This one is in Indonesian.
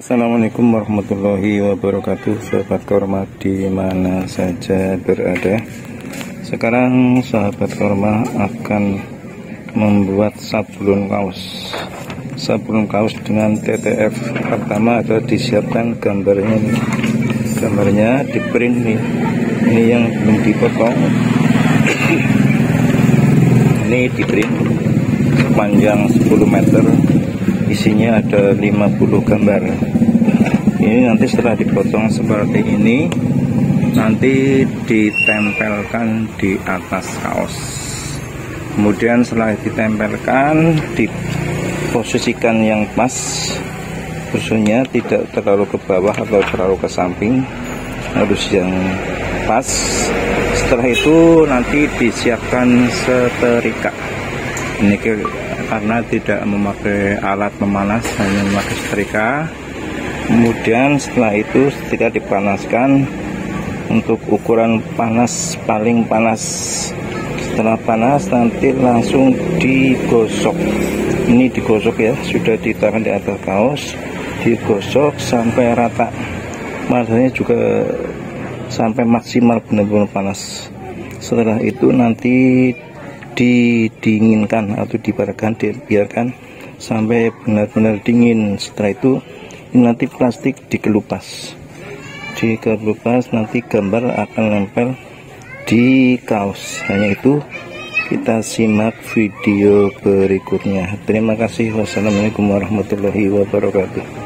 Assalamualaikum warahmatullahi wabarakatuh, sahabat Korma di mana saja berada. Sekarang sahabat Korma akan membuat sablon kaos dengan TTF. Pertama adalah disiapkan gambarnya nih. Gambarnya di print nih. Ini yang belum dipotong. Ini di print sepanjang 10 meter. Isinya ada 50 gambar. Ini nanti setelah dipotong seperti ini, nanti ditempelkan di atas kaos. Kemudian setelah ditempelkan, diposisikan yang pas, posisinya tidak terlalu ke bawah atau terlalu ke samping, harus yang pas. Setelah itu nanti disiapkan setrika. Ini karena tidak memakai alat pemanas, hanya memakai setrika. Kemudian setelah itu setrika dipanaskan untuk ukuran panas paling panas. Setelah panas nanti langsung digosok. Ini digosok ya, sudah ditaruh di atas kaos, digosok sampai rata. Panasnya juga sampai maksimal, benar-benar panas. Setelah itu nanti didinginkan atau dibiarkan sampai benar-benar dingin. Setelah itu nanti plastik dikelupas, nanti gambar akan nempel di kaos. Hanya itu, kita simak video berikutnya. Terima kasih. Wassalamualaikum warahmatullahi wabarakatuh.